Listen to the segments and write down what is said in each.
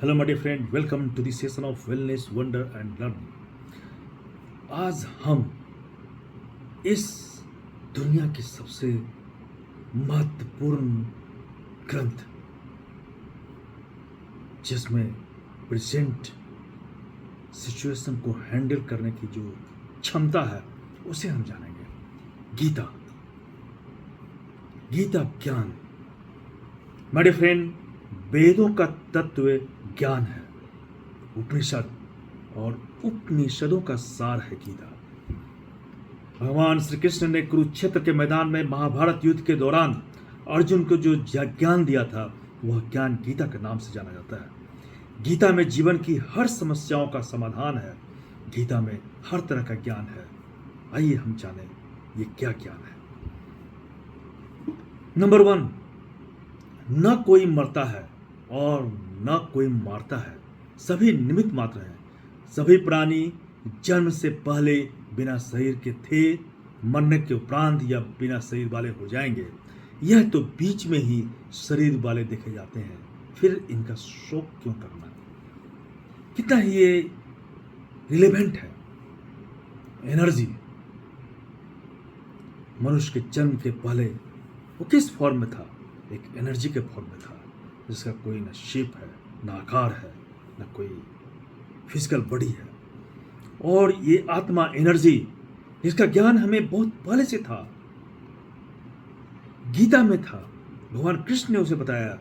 Hello my dear friend, welcome to the session of wellness wonder and learn. आज हम इस दुनिया के सबसे महत्वपूर्ण ग्रंथ, जिसमें प्रेजेंट सिचुएशन को हैंडल करने की जो क्षमता है, उसे हम जानेंगे। गीता। गीता ज्ञान। माय डियर फ्रेंड, वेदों का तत्व ज्ञान है। उपनिषद और उपनिषदों का सार है गीता। भगवान श्री कृष्ण ने कुरुक्षेत्र के मैदान में महाभारत युद्ध के दौरान अर्जुन को जो ज्ञान दिया था, वह ज्ञान गीता के नाम से जाना जाता है। गीता में जीवन की हर समस्याओं का समाधान है। गीता में हर तरह का ज्ञान है। आइए हम जानें ये क्या ज्ञान है। नंबर 1, न कोई मरता है और न कोई मारता है, सभी निमित्त मात्र हैं। सभी प्राणी जन्म से पहले बिना शरीर के थे, मरने के उपरांत या बिना शरीर वाले हो जाएंगे। यह तो बीच में ही शरीर वाले देखे जाते हैं, फिर इनका शोक क्यों करना। कितना ही ये रिलेवेंट है। एनर्जी। मनुष्य के जन्म के पहले वो किस फॉर्म में था? एक एनर्जी के फॉर्म में था, जिसका कोई न शेप है, न आकार है, न कोई फिजिकल बॉडी है। और ये आत्मा एनर्जी, जिसका ज्ञान हमें बहुत पहले से था, गीता में था। भगवान कृष्ण ने उसे बताया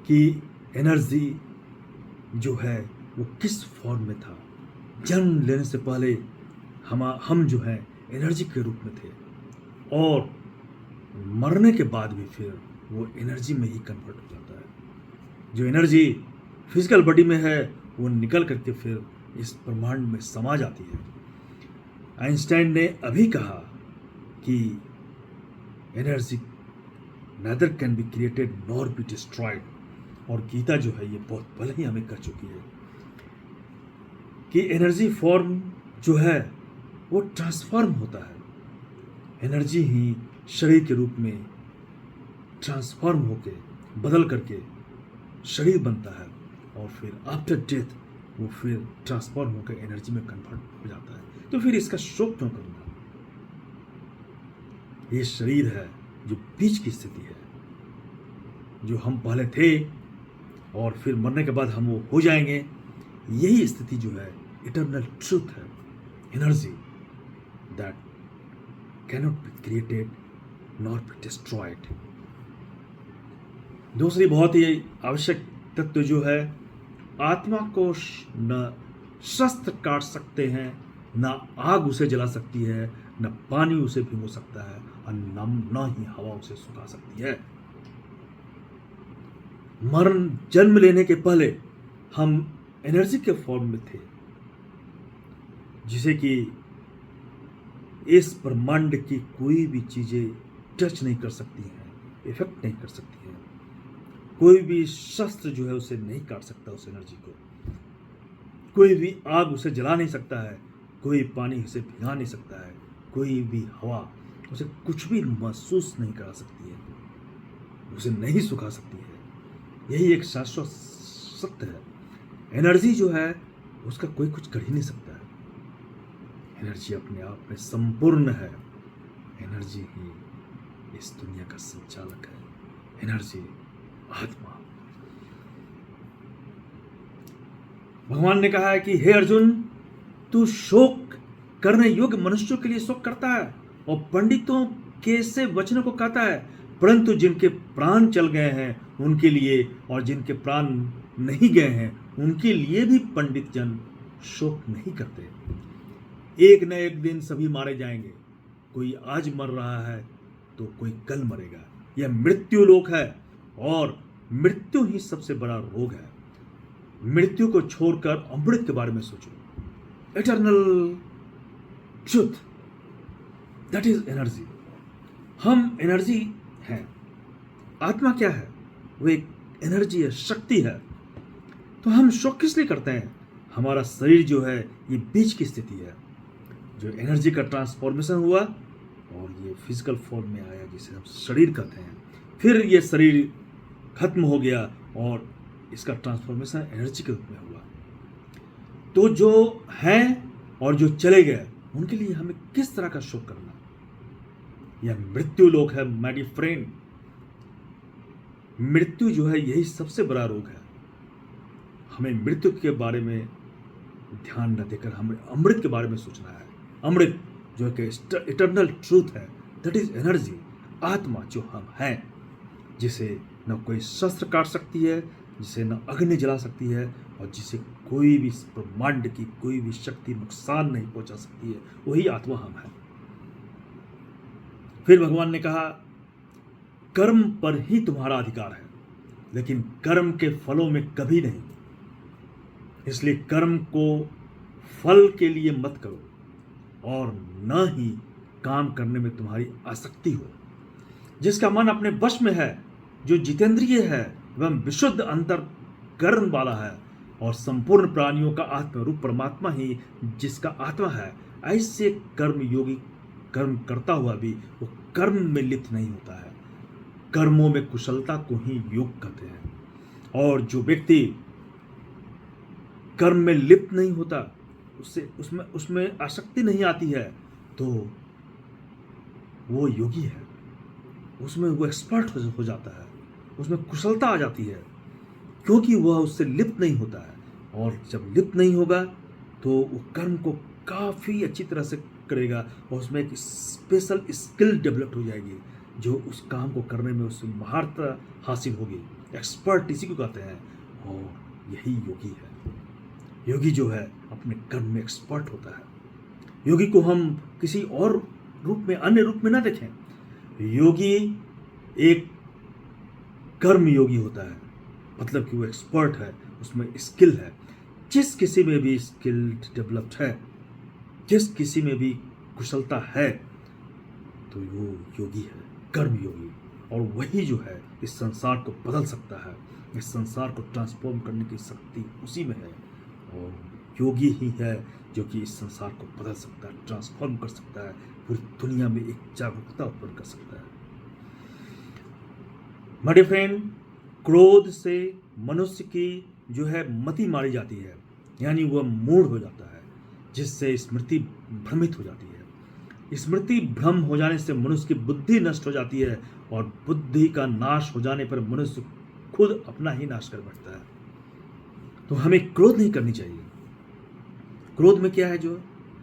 कि एनर्जी जो है वो किस फॉर्म में था। जन्म लेने से पहले हम जो है एनर्जी के रूप में थे, और मरने के बाद भी फिर वो एनर्जी में ही कन्वर्ट हो जाता है। जो एनर्जी फिजिकल बॉडी में है, वो निकल करके फिर इस ब्रह्मांड में समा जाती है। आइंस्टाइन ने अभी कहा कि energy neither can be created nor be destroyed. और गीता जो है ये बहुत पहले ही हमें कह चुकी है कि एनर्जी फॉर्म जो है वो ट्रांसफॉर्म होता है। एनर्जी ही शरीर के रूप में ट्रांसफॉर्म होके बदल करके शरीर बनता है, और फिर आफ्टर डेथ वो फिर ट्रांसफॉर्म होकर एनर्जी में कन्वर्ट हो जाता है। तो फिर इसका शोक क्यों करना? ये शरीर है जो बीच की स्थिति है, जो हम पहले थे और फिर मरने के बाद हम वो हो जाएंगे। यही स्थिति जो है इटर्नल ट्रूथ है। Energy that cannot be created not be destroyed. दूसरी बहुत ही आवश्यक तत्व जो है, आत्मा को न शस्त्र काट सकते हैं, न आग उसे जला सकती है, न पानी उसे भिगो सकता है, और न ही हवा उसे सुखा सकती है। मरण जन्म लेने के पहले हम एनर्जी के फॉर्म में थे, जिसे कि इस ब्रह्मांड की कोई भी चीजें टच नहीं कर सकती हैं, इफेक्ट नहीं कर सकती हैं। कोई भी शस्त्र जो है उसे नहीं काट सकता, उस एनर्जी को। कोई भी आग उसे जला नहीं सकता है, कोई पानी उसे भिगा नहीं सकता है, कोई भी हवा उसे कुछ भी महसूस नहीं करा सकती है, उसे नहीं सुखा सकती है। यही एक शाश्वत सत्य है। एनर्जी जो है उसका कोई कुछ कर ही नहीं सकता है। एनर्जी अपने आप में संपूर्ण है। एनर्जी ही इस दुनिया का संचालक है। एनर्जी आत्मा। भगवान ने कहा है कि हे अर्जुन, तू शोक करने योग्य मनुष्यों के लिए शोक करता है और पंडितों के से वचनों को कहता है, परंतु जिनके प्राण चल गए हैं उनके लिए, और जिनके प्राण नहीं गए हैं उनके लिए भी पंडित जन शोक नहीं करते। एक न एक दिन सभी मारे जाएंगे। कोई आज मर रहा है तो कोई कल मरेगा। यह मृत्यु लोक है, और मृत्यु ही सबसे बड़ा रोग है। मृत्यु को छोड़कर अमृत के बारे में सोचो। Eternal truth, that is energy. हम एनर्जी हैं। आत्मा क्या है? वो एक एनर्जी है, शक्ति है। तो हम शोक किस लिए करते हैं? हमारा शरीर जो है ये बीच की स्थिति है, जो एनर्जी का ट्रांसफॉर्मेशन हुआ और ये फिजिकल फॉर्म में आया, जिसे हम शरीर कहते हैं। फिर ये शरीर खत्म हो गया और इसका ट्रांसफॉर्मेशन एनर्जी के रूप में हुआ। तो जो हैं और जो चले गए उनके लिए हमें किस तरह का शोक करना? यह मृत्यु लोक है माय डियर फ्रेंड। मृत्यु जो है यही सबसे बड़ा रोग है। हमें मृत्यु के बारे में ध्यान न देकर हमें अमृत के बारे में सोचना है। अमृत जो कि इटर्नल ट्रूथ है, दैट इज एनर्जी, आत्मा जो हम हैं, जिसे न कोई शस्त्र काट सकती है, जिसे न अग्नि जला सकती है और जिसे कोई भी ब्रह्मांड की कोई भी शक्ति नुकसान नहीं पहुंचा सकती है, वही आत्मा हम हैं। फिर भगवान ने कहा कर्म पर ही तुम्हारा अधिकार है, लेकिन कर्म के फलों में कभी नहीं। इसलिए कर्म को फल के लिए मत करो और न ही काम करने में तुम्हारी आसक्ति हो। जिसका मन अपने वश में है, जो जितेंद्रिय है, एवं विशुद्ध अंतर्करण वाला है और संपूर्ण प्राणियों का आत्मरूप परमात्मा ही जिसका आत्मा है, ऐसे कर्म योगी कर्म करता हुआ भी वो कर्म में लिप्त नहीं होता है। कर्मों में कुशलता को ही योग कहते हैं। और जो व्यक्ति कर्म में लिप्त नहीं होता, उससे उसमें आसक्ति नहीं आती है, तो वो योगी है। उसमें वो एक्सपर्ट हो जाता है, उसमें कुशलता आ जाती है, क्योंकि वह उससे लिप्त नहीं होता है। और जब लिप्त नहीं होगा तो वो कर्म को काफ़ी अच्छी तरह से करेगा और उसमें एक स्पेशल स्किल डेवलप हो जाएगी, जो उस काम को करने में उससे महारत हासिल होगी। एक्सपर्ट इसी को कहते हैं, और यही योगी है। योगी जो है अपने कर्म में एक्सपर्ट होता है। योगी को हम किसी और रूप में, अन्य रूप में ना देखें। योगी एक कर्म योगी होता है, मतलब कि वो एक्सपर्ट है, उसमें स्किल है। जिस किसी में भी स्किल डेवलप्ड है, जिस किसी में भी कुशलता है, तो वो योगी है, कर्म योगी। और वही जो है इस संसार को बदल सकता है। इस संसार को ट्रांसफॉर्म करने की शक्ति उसी में है, और योगी ही है जो कि इस संसार को बदल सकता है, ट्रांसफॉर्म कर सकता है, पूरी दुनिया में एक जागरूकता उत्पन्न कर सकता है। माय डियर फ्रेंड, क्रोध से मनुष्य की जो है मति मारी जाती है, यानी वह मूढ़ हो जाता है, जिससे स्मृति भ्रमित हो जाती है। स्मृति भ्रम हो जाने से मनुष्य की बुद्धि नष्ट हो जाती है, और बुद्धि का नाश हो जाने पर मनुष्य खुद अपना ही नाश कर बैठता है। तो हमें क्रोध नहीं करनी चाहिए। क्रोध में क्या है, जो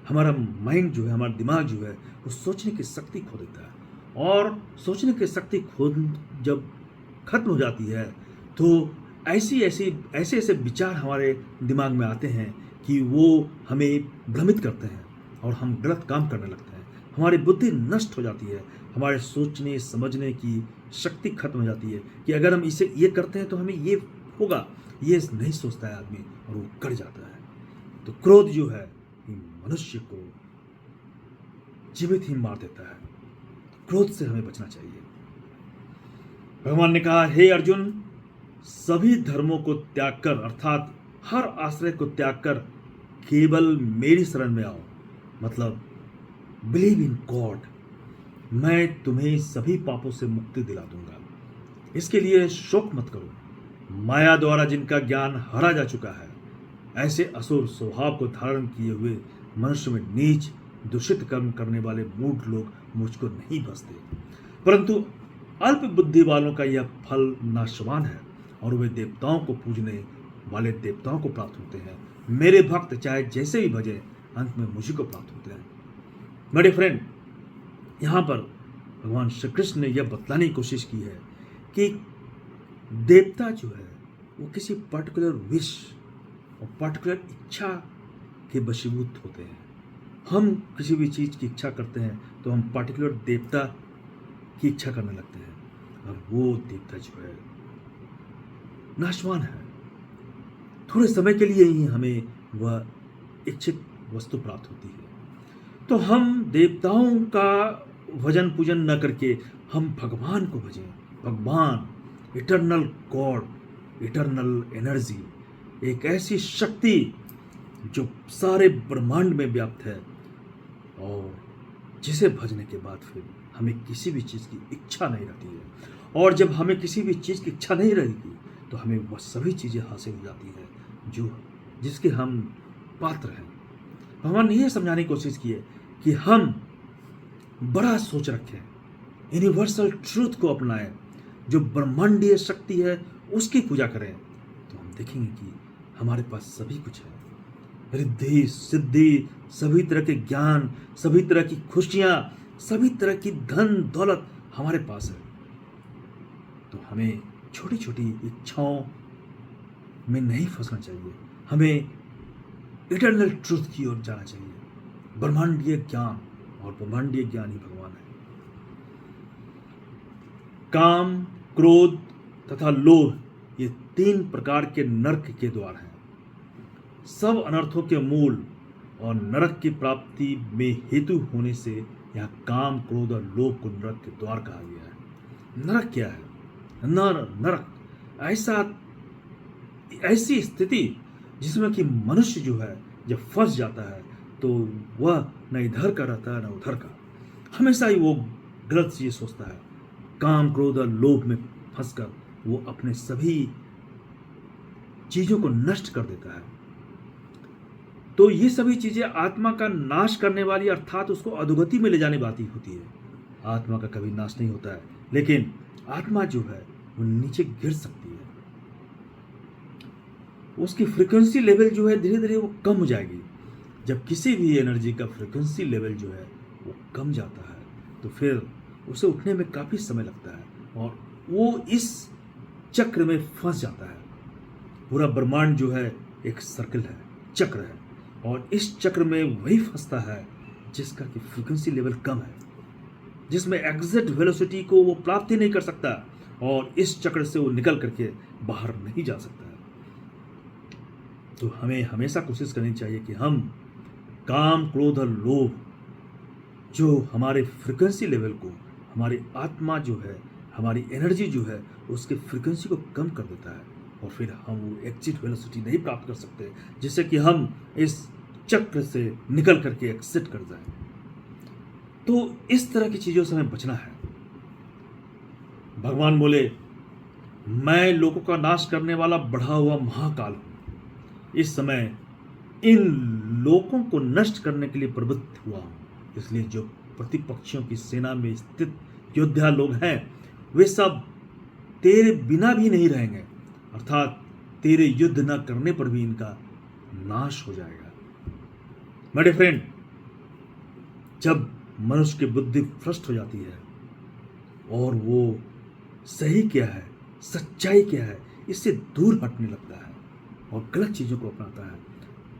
हमारा माइंड जो है, हमारा दिमाग जो है, वो सोचने की शक्ति खो देता है। और सोचने की शक्ति खो जब खत्म हो जाती है, तो ऐसे विचार हमारे दिमाग में आते हैं कि वो हमें भ्रमित करते हैं और हम गलत काम करने लगते हैं। हमारी बुद्धि नष्ट हो जाती है, हमारे सोचने समझने की शक्ति खत्म हो जाती है कि अगर हम इसे ये करते हैं तो हमें ये होगा, ये नहीं सोचता है आदमी, और वो कर जाता है। तो क्रोध जो है मनुष्य को जीवित ही मार देता है। क्रोध से हमें बचना चाहिए। भगवान ने कहा, हे अर्जुन, सभी धर्मों को त्याग कर, अर्थात हर आश्रय को त्याग कर केवल मेरी शरण में आओ, मतलब बिलीव इन गॉड। मैं तुम्हें सभी पापों से मुक्ति दिला दूंगा। इसके लिए शोक मत करो। माया द्वारा जिनका ज्ञान हरा जा चुका है, ऐसे असुर स्वभाव को धारण किए हुए मनुष्य में नीच दूषित कर्म करने वाले मूढ़ लोग मुझको नहीं बसते, परंतु अल्प बुद्धि वालों का यह फल नाशवान है, और वे देवताओं को पूजने वाले देवताओं को प्राप्त होते हैं। मेरे भक्त चाहे जैसे भी भजे, अंत में मुझी को प्राप्त होते हैं। मेरे फ्रेंड, यहाँ पर भगवान श्री कृष्ण ने यह बतलाने की कोशिश की है कि देवता जो है वो किसी पर्टिकुलर विश और पर्टिकुलर इच्छा के वशीभूत होते हैं। हम किसी भी चीज़ की इच्छा करते हैं तो हम पर्टिकुलर देवता की इच्छा करने लगते हैं, और वो देवता जो है नाशवान है। थोड़े समय के लिए ही हमें वह इच्छित वस्तु प्राप्त होती है। तो हम देवताओं का भजन पूजन न करके हम भगवान को भजें। भगवान, इटर्नल गॉड, इटर्नल एनर्जी, एक ऐसी शक्ति जो सारे ब्रह्मांड में व्याप्त है, और जिसे भजने के बाद फिर हमें किसी भी चीज़ की इच्छा नहीं रहती है। और जब हमें किसी भी चीज़ की इच्छा नहीं रहेगी तो हमें वह सभी चीज़ें हासिल हो जाती है जो जिसके हम पात्र हैं। भगवान ने यह समझाने की कोशिश की है कि हम बड़ा सोच रखें, यूनिवर्सल ट्रूथ को अपनाएं, जो ब्रह्मांडीय शक्ति है उसकी पूजा करें, तो हम देखेंगे कि हमारे पास सभी कुछ है। रिद्धि सिद्धि, सभी तरह के ज्ञान, सभी तरह की खुशियां, सभी तरह की धन दौलत हमारे पास है। तो हमें छोटी छोटी इच्छाओं में नहीं फंसना चाहिए, हमें इटर्नल ट्रूथ की ओर जाना चाहिए। ब्रह्मांडीय ज्ञान, और ब्रह्मांडीय ज्ञान ही भगवान है। काम, क्रोध तथा लोभ, ये 3 प्रकार के नरक के द्वार हैं। सब अनर्थों के मूल और नरक की प्राप्ति में हेतु होने से यहाँ काम, क्रोध और लोभ को नरक के द्वार कहा गया है। नरक क्या है? नरक ऐसी स्थिति जिसमें कि मनुष्य जो है जब फंस जाता है तो वह न इधर का रहता है न उधर का, हमेशा ही वो गलत चीज सोचता है। काम, क्रोध और लोभ में फंसकर वो अपने सभी चीजों को नष्ट कर देता है। तो ये सभी चीजें आत्मा का नाश करने वाली, अर्थात उसको अधोगति में ले जाने वाली होती है। आत्मा का कभी नाश नहीं होता है, लेकिन आत्मा जो है वो नीचे गिर सकती है। उसकी फ्रीक्वेंसी लेवल जो है धीरे धीरे वो कम हो जाएगी। जब किसी भी एनर्जी का फ्रीक्वेंसी लेवल जो है वो कम जाता है तो फिर उसे उठने में काफ़ी समय लगता है और वो इस चक्र में फंस जाता है। पूरा ब्रह्मांड जो है एक सर्कल है, चक्र है, और इस चक्र में वही फंसता है जिसका कि फ्रीक्वेंसी लेवल कम है, जिसमें एग्जैक्ट वेलोसिटी को वो प्राप्त ही नहीं कर सकता, और इस चक्र से वो निकल करके बाहर नहीं जा सकता है। तो हमें हमेशा कोशिश करनी चाहिए कि हम काम, क्रोध और लोभ जो हमारे फ्रीक्वेंसी लेवल को, हमारी आत्मा जो है, हमारी एनर्जी जो है उसके फ्रीक्वेंसी को कम कर देता है, और फिर हम वो एग्जिट वेलोसिटी नहीं प्राप्त कर सकते जिससे कि हम इस चक्र से निकल करके एग्जिट कर जाए। तो इस तरह की चीज़ों से हमें बचना है। भगवान बोले, मैं लोगों का नाश करने वाला बढ़ा हुआ महाकाल हूँ। इस समय इन लोगों को नष्ट करने के लिए प्रवृत्त हुआ हूँ। इसलिए जो प्रतिपक्षियों की सेना में स्थित योद्धा लोग हैं वे सब तेरे बिना भी नहीं रहेंगे, अर्थात तेरे युद्ध न करने पर भी इनका नाश हो जाएगा। मेरे फ्रेंड, जब मनुष्य की बुद्धि भ्रष्ट हो जाती है और वो सही क्या है, सच्चाई क्या है, इससे दूर हटने लगता है और गलत चीज़ों को अपनाता है,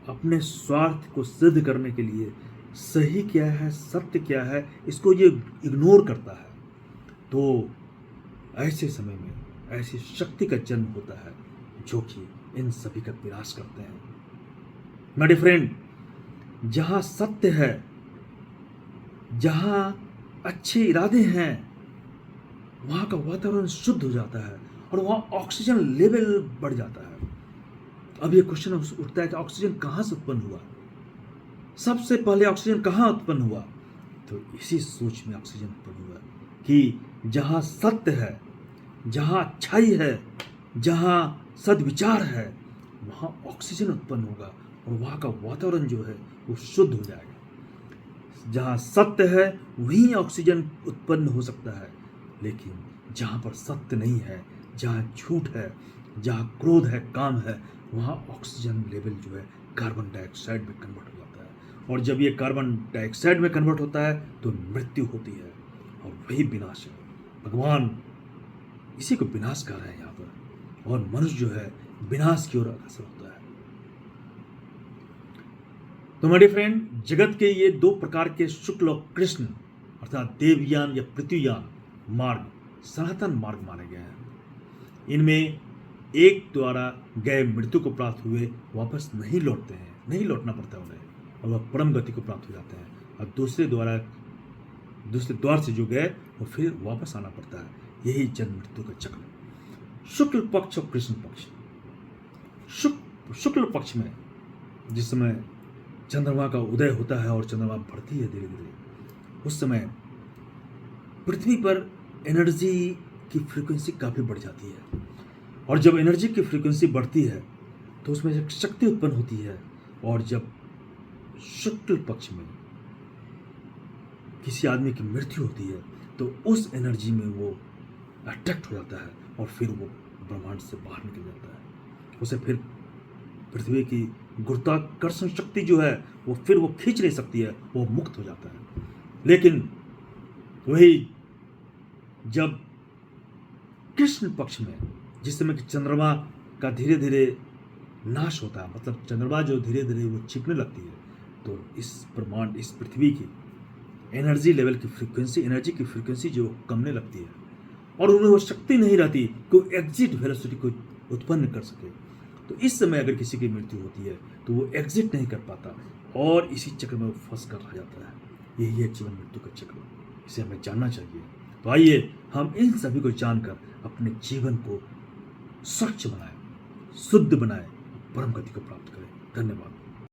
अपने स्वार्थ को सिद्ध करने के लिए सही क्या है, सत्य क्या है, इसको ये इग्नोर करता है, तो ऐसे समय में ऐसी शक्ति का जन्म होता है जो कि इन सभी का विनाश करते हैं। मेरे फ्रेंड, जहाँ सत्य है, जहाँ अच्छे इरादे हैं, वहाँ का वातावरण शुद्ध हो जाता है और वहाँ ऑक्सीजन लेवल बढ़ जाता है। अब ये क्वेश्चन उठता है कि ऑक्सीजन कहाँ से उत्पन्न हुआ? सबसे पहले ऑक्सीजन कहाँ उत्पन्न हुआ? तो इसी सोच में ऑक्सीजन उत्पन्न हुआ कि जहाँ सत्य है, जहाँ अच्छाई है, जहाँ सद्विचार है, वहाँ ऑक्सीजन उत्पन्न होगा और वहाँ का वातावरण जो है वो शुद्ध हो जाएगा। जहाँ सत्य है वहीं ऑक्सीजन उत्पन्न हो सकता है, लेकिन जहाँ पर सत्य नहीं है, जहाँ झूठ है, जहाँ क्रोध है, काम है, वहाँ ऑक्सीजन लेवल जो है कार्बन डाइऑक्साइड में कन्वर्ट हो जाता है, और जब ये कार्बन डाइऑक्साइड में कन्वर्ट होता है तो मृत्यु होती है और वही विनाश है। भगवान इसी को विनाश कर रहे हैं यहाँ पर, और मनुष्य जो है विनाश की ओर अग्रसर होता है। तो मेरे फ्रेंड, जगत के ये 2 प्रकार के शुक्ल और कृष्ण अर्थात देवयान या पृथ्वीयान मार्ग सनातन मार्ग माने गए हैं। इनमें एक द्वारा गए मृत्यु को प्राप्त हुए वापस नहीं लौटते हैं, नहीं लौटना पड़ता उन्हें, और वह परम गति को प्राप्त हो जाते हैं, और दूसरे द्वार से जो गए वो फिर वापस आना पड़ता है। यही जन्म मृत्यु का चक्र। शुक्ल पक्ष और कृष्ण पक्ष। शुक्ल पक्ष में जिस समय चंद्रमा का उदय होता है और चंद्रमा बढ़ती है धीरे धीरे, उस समय पृथ्वी पर एनर्जी की फ्रीक्वेंसी काफ़ी बढ़ जाती है और जब एनर्जी की फ्रीक्वेंसी बढ़ती है तो उसमें एक शक्ति उत्पन्न होती है, और जब शुक्ल पक्ष में किसी आदमी की मृत्यु होती है तो उस एनर्जी में वो अट्रैक्ट हो जाता है और फिर वो ब्रह्मांड से बाहर निकल जाता है। उसे फिर पृथ्वी की गुरुत्वाकर्षण शक्ति जो है वो फिर वो खींच नहीं सकती है, वो मुक्त हो जाता है। लेकिन वही जब कृष्ण पक्ष में, जिस समय कि चंद्रमा का धीरे धीरे नाश होता है, मतलब चंद्रमा जो धीरे धीरे वो छिपने लगती है, तो इस ब्रह्मांड, इस पृथ्वी की एनर्जी लेवल की फ्रीक्वेंसी, एनर्जी की फ्रीक्वेंसी जो कमने लगती है और उन्हें वो शक्ति नहीं रहती कि वो एग्जिट वेलोसिटी को उत्पन्न कर सके। तो इस समय अगर किसी की मृत्यु होती है तो वो एग्जिट नहीं कर पाता और इसी चक्र में वो फंस कर रह जाता है। यही है जीवन मृत्यु का चक्र, इसे हमें जानना चाहिए। तो आइए हम इन सभी को जानकर अपने जीवन को स्वच्छ बनाएं, शुद्ध बनाएं, परम गति को प्राप्त करें। धन्यवाद।